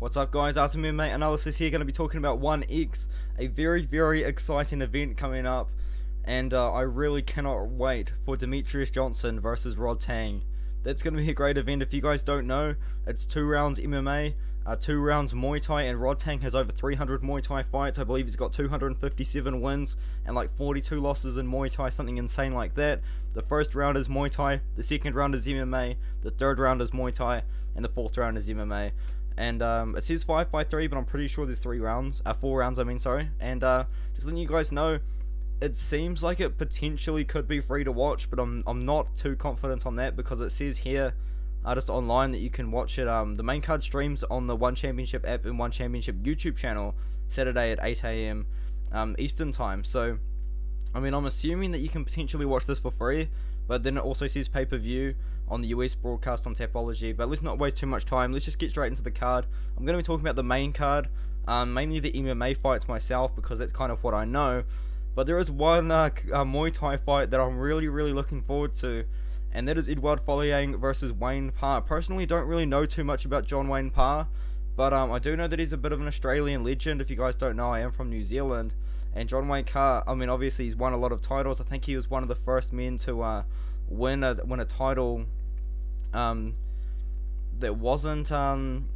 What's up guys, Artem MMA Analysis here, going to be talking about 1X, a very exciting event coming up, and I really cannot wait for Demetrius Johnson versus Rodtang. That's going to be a great event. If you guys don't know, it's 2 rounds MMA, 2 rounds Muay Thai, and Rodtang has over 300 Muay Thai fights. I believe he's got 257 wins and like 42 losses in Muay Thai, something insane like that. The first round is Muay Thai, the second round is MMA, the third round is Muay Thai, and the fourth round is MMA. And it says 5-by-3, but I'm pretty sure there's 4 rounds, I mean, sorry. And just letting you guys know, it seems like it potentially could be free to watch, but I'm not too confident on that, because it says here just online that you can watch it. The main card streams on the One Championship app and One Championship YouTube channel Saturday at 8 AM Eastern time. So I mean, I'm assuming that you can potentially watch this for free, but then it also says pay-per-view on the US broadcast on Tapology. But let's not waste too much time. Let's just get straight into the card. I'm going to be talking about the main card, mainly the MMA fights myself, because that's kind of what I know. But there is one Muay Thai fight that I'm really looking forward to, and that is Edouard Follierang versus Wayne Parr. Personally, don't really know too much about John Wayne Parr, but I do know that he's a bit of an Australian legend. If you guys don't know, I am from New Zealand, and John Wayne Parr, I mean, obviously he's won a lot of titles. I think he was one of the first men to win a title that wasn't from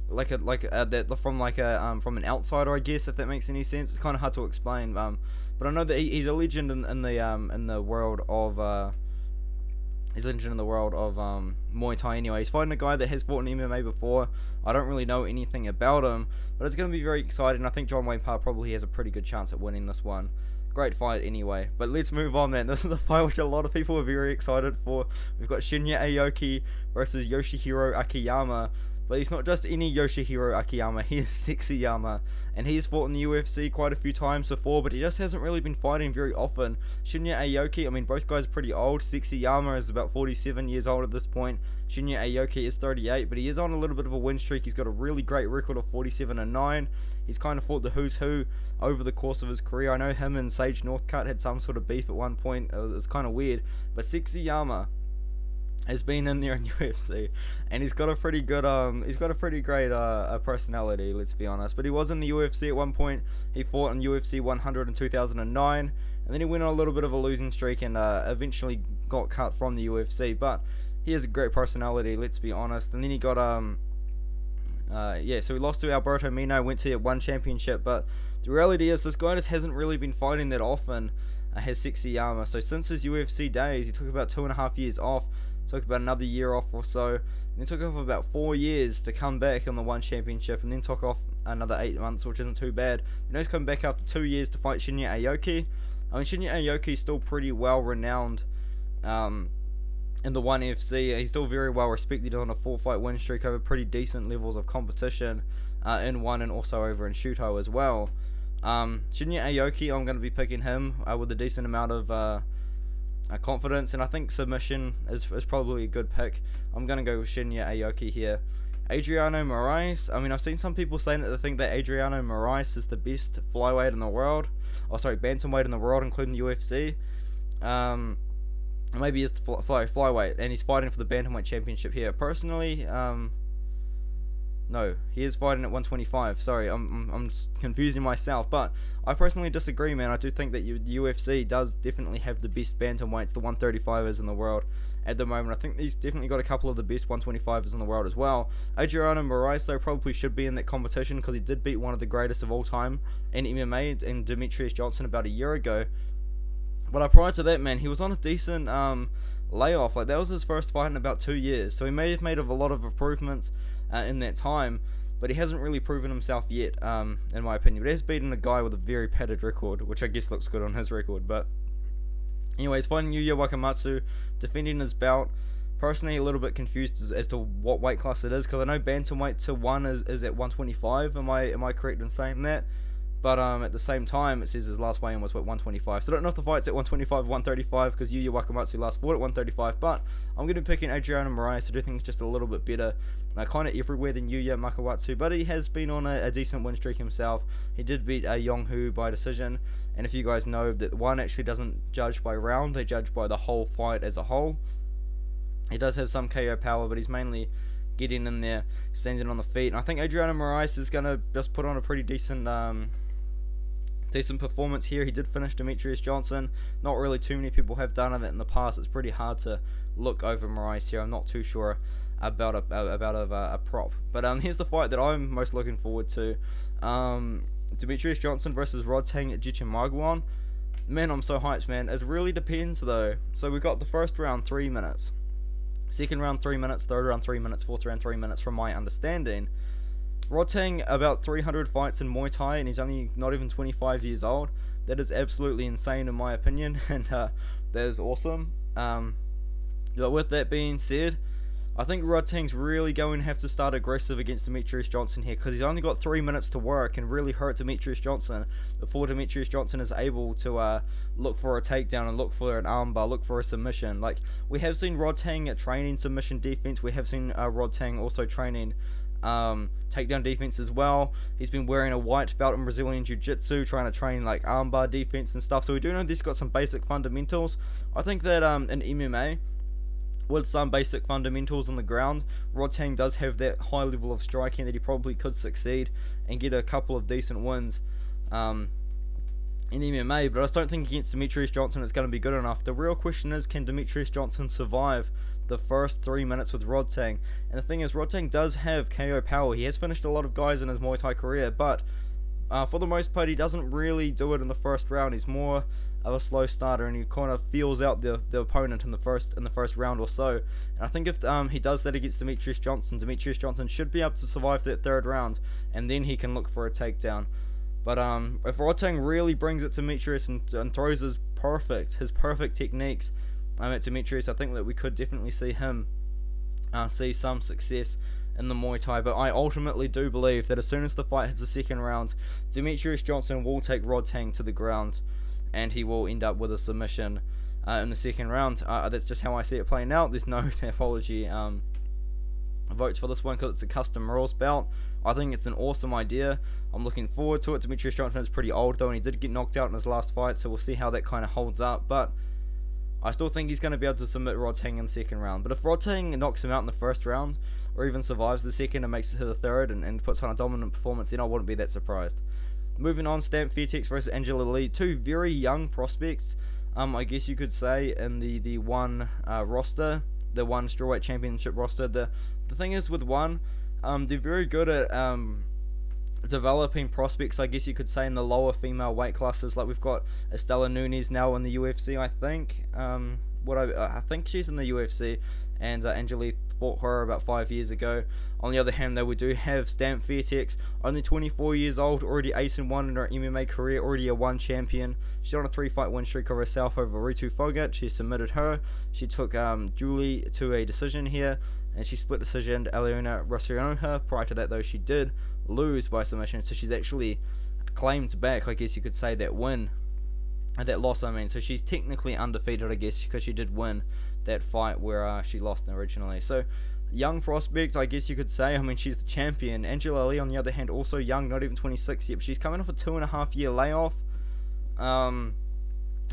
an outsider, I guess, if that makes any sense. It's kind of hard to explain, but I know that he's a legend in the world of Muay Thai anyway. He's fighting a guy that has fought in MMA before. I don't really know anything about him, but it's going to be very exciting. I think John Wayne Parr probably has a pretty good chance at winning this one. Great fight anyway, but let's move on then. This is a fight which a lot of people are very excited for. We've got Shinya Aoki versus Yoshihiro Akiyama. But he's not just any Yoshihiro Akiyama, he is Sexyama, and he's fought in the UFC quite a few times before, but he just hasn't really been fighting very often. Shinya Aoki, I mean, both guys are pretty old. Sexyama is about 47 years old at this point. Shinya Aoki is 38, but he is on a little bit of a win streak. He's got a really great record of 47-9. He's kind of fought the who's who over the course of his career. I know him and Sage Northcutt had some sort of beef at one point. It was kind of weird, but Sexyama has been in there in UFC, and he's got a pretty good great personality, let's be honest. But he was in the UFC at one point. He fought in UFC 100 in 2009, and then he went on a little bit of a losing streak and eventually got cut from the UFC. But he has a great personality, let's be honest. And then he got so he lost to Alberto Mino, went to One Championship. But the reality is, this guy just hasn't really been fighting that often. Has Sexyama. So since his UFC days, he took about 2.5 years off. Took about another year off or so, and then took off about 4 years to come back on the One Championship, and then took off another 8 months, which isn't too bad. You know, he's come back after 2 years to fight Shinya Aoki. I mean, Shinya Aoki is still pretty well renowned in the One FC. He's still very well respected on a 4-fight win streak over pretty decent levels of competition in One and also over in Shooto as well. Shinya Aoki, I'm going to be picking him with a decent amount of confidence, and I think submission is probably a good pick. I'm going to go with Shinya Aoki here. Adriano Moraes, I mean, I've seen some people saying that they think that Adriano Moraes is the best flyweight in the world, bantamweight in the world, including the UFC. Maybe it's flyweight, and he's fighting for the bantamweight championship here. Personally, no, he is fighting at 125. Sorry, I'm confusing myself, but I personally disagree, man. I do think that the UFC does definitely have the best bantamweights, the 135ers in the world at the moment. I think he's definitely got a couple of the best 125ers in the world as well. Adriano Moraes, though, probably should be in that competition, because he did beat one of the greatest of all time in MMA, in Demetrius Johnson, about a year ago. But prior to that, man, he was on a decent layoff. Like, that was his first fight in about 2 years, so he may have made a lot of improvements in that time, but he hasn't really proven himself yet, in my opinion. But he has beaten a guy with a very padded record, which I guess looks good on his record. But anyways, fighting Yuya Wakamatsu, defending his belt. Personally, a little bit confused as to what weight class it is, because I know bantamweight to one is at 125. Am I correct in saying that? But at the same time, it says his last weigh-in was 125. So I don't know if the fight's at 125 or 135, because Yuya Wakamatsu last fought at 135. But I'm going to be picking Adriano Moraes. I do think it's just a little bit better, kind of everywhere than Yuya Wakamatsu. But he has been on a decent win streak himself. He did beat Yonghu by decision. And if you guys know that One actually doesn't judge by round, they judge by the whole fight as a whole. He does have some KO power, but he's mainly getting in there, standing on the feet. And I think Adriano Moraes is going to just put on a pretty decent performance here. He did finish Demetrius Johnson. Not really too many people have done it in the past. It's pretty hard to look over Moraes here. I'm not too sure about a prop. But here's the fight that I'm most looking forward to. Demetrius Johnson versus Rodtang Jichimagwan. Man, I'm so hyped, man. It really depends, though. So we got the first round 3 minutes, second round 3 minutes, third round 3 minutes, fourth round 3 minutes, from my understanding. Rodtang, about 300 fights in Muay Thai, and he's only not even 25 years old. That is absolutely insane in my opinion, and that is awesome. But with that being said, I think Rodtang's really going to have to start aggressive against Demetrius Johnson here, because he's only got 3 minutes to work and really hurt Demetrius Johnson before Demetrius Johnson is able to look for a takedown and look for an armbar, look for a submission. Like, we have seen Rodtang training submission defense. We have seen Rodtang also training takedown defense as well. He's been wearing a white belt in Brazilian Jiu-Jitsu, trying to train like armbar defense and stuff. So we do know this got some basic fundamentals. I think that in MMA, with some basic fundamentals on the ground, Rodtang does have that high level of striking that he probably could succeed and get a couple of decent wins in MMA, but I just don't think against Demetrius Johnson it's going to be good enough. The real question is, can Demetrius Johnson survive the first 3 minutes with Rodtang? And the thing is, Rodtang does have KO power. He has finished a lot of guys in his Muay Thai career, but for the most part, he doesn't really do it in the first round. He's more of a slow starter, and he kind of feels out the opponent in the first round or so. And I think if he does that against Demetrius Johnson should be able to survive that third round, and then he can look for a takedown. But if Rodtang really brings it to Demetrius and throws his perfect techniques at Demetrius, I think that we could definitely see him see some success in the Muay Thai. But I ultimately do believe that as soon as the fight hits the second round, Demetrius Johnson will take Rodtang to the ground, and he will end up with a submission in the second round. That's just how I see it playing out. There's no apology votes for this one, because it's a custom rules bout. I think it's an awesome idea. I'm looking forward to it. Demetrius Johnson is pretty old though, and he did get knocked out in his last fight, so we'll see how that kind of holds up. But I still think he's going to be able to submit Rodtang in the second round. But if Rodtang knocks him out in the first round, or even survives the second and makes it to the third and puts on a dominant performance, then I wouldn't be that surprised. Moving on, Fanatics versus Angela Lee. Two very young prospects, I guess you could say, in the one roster, the one strawweight championship roster. The thing is with one, they're very good at developing prospects, I guess you could say, in the lower female weight classes. Like, we've got Estela Nunes now in the UFC, I think. I think she's in the UFC, and Angela fought her about 5 years ago. On the other hand, though, we do have Fanatics, only 24 years old, already ace and 1 in her MMA career, already a 1 champion. She's on a 3-fight win streak of herself over Ritu Fogat. She submitted her. She took Julie to a decision here, and she split decision Eliona Rossianoha. Prior to that, though, she did lose by submission, so she's actually claimed back, I guess you could say, that win. That loss, I mean. So she's technically undefeated, I guess, because she did win that fight where she lost originally. So, young prospect, I guess you could say. I mean, she's the champion. Angela Lee, on the other hand, also young, not even 26 yet, but she's coming off a 2.5-year layoff.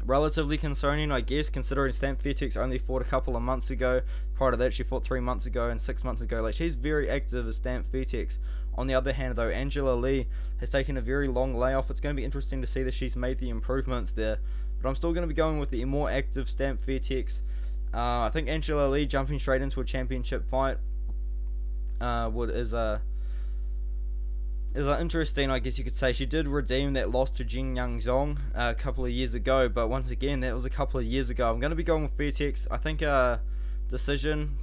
Relatively concerning, I guess, considering Fanatics only fought a couple of months ago. Prior to that, she fought 3 months ago and 6 months ago. Like, she's very active as Fanatics. On the other hand, though, Angela Lee has taken a very long layoff. It's going to be interesting to see that she's made the improvements there. But I'm still going to be going with the more active Fanatics. I think Angela Lee jumping straight into a championship fight is interesting, I guess you could say. She did redeem that loss to Jin Young Zong a couple of years ago, but once again, that was a couple of years ago. I'm going to be going with Fanatics. I think decision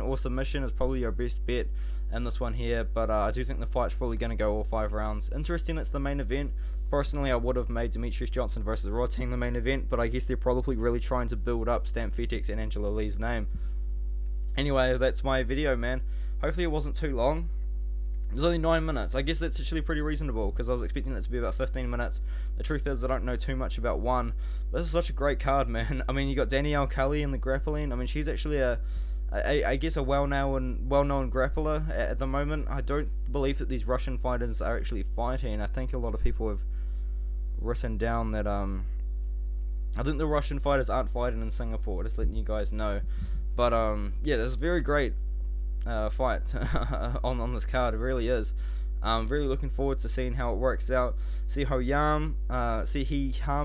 or submission is probably your best bet in this one here, but I do think the fight's probably going to go all 5 rounds. Interesting, it's the main event. Personally, I would have made Demetrius Johnson versus Rodtang the main event, but I guess they're probably really trying to build up Fanatics and Angela Lee's name. Anyway, that's my video, man. Hopefully it wasn't too long. It was only 9 minutes. I guess that's actually pretty reasonable, because I was expecting it to be about 15 minutes. The truth is, I don't know too much about one. But this is such a great card, man. I mean, you got Danielle Kelly in the grappling. I mean, she's actually I guess a well-known grappler at the moment. I don't believe that these Russian fighters are actually fighting. I think a lot of people have written down that I think the Russian fighters aren't fighting in Singapore. Just letting you guys know. But yeah, there's a very great fight on this card. It really is. Really looking forward to seeing how it works out. Sihoyam,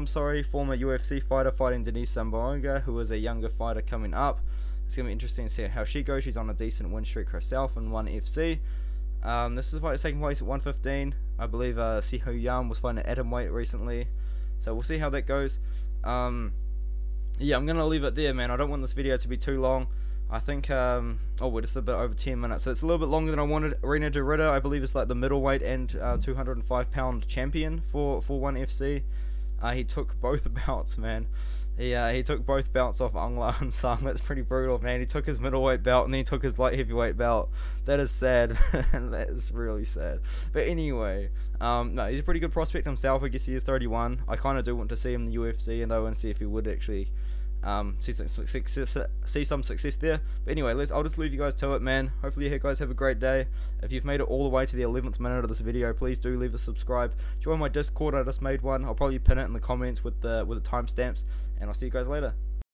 sorry, former UFC fighter fighting Denise Zamboanga, who is a younger fighter coming up. It's going to be interesting to see how she goes. She's on a decent win streak herself in ONE FC. This is a fight that's taking place at 115. I believe Sihoyam was fighting at atomweight recently. So we'll see how that goes. Yeah, I'm going to leave it there, man. I don't want this video to be too long. I think, we're just a bit over 10 minutes, so it's a little bit longer than I wanted. Rena de Ritter, I believe, is like the middleweight and 205-pound champion for ONE FC. He took both bouts, man. He took both belts off Angla and Sang. That's pretty brutal, man. He took his middleweight belt and then he took his light heavyweight belt. That is sad, man. That is really sad. But anyway, no, he's a pretty good prospect himself. I guess he is 31. I kind of do want to see him in the UFC, and I want to see if he would actually see some success there. But anyway, I'll just leave you guys to it, man. Hopefully you guys have a great day. If you've made it all the way to the 11th minute of this video, please do leave a subscribe. Join my Discord. I just made one. I'll probably pin it in the comments with the timestamps, and I'll see you guys later.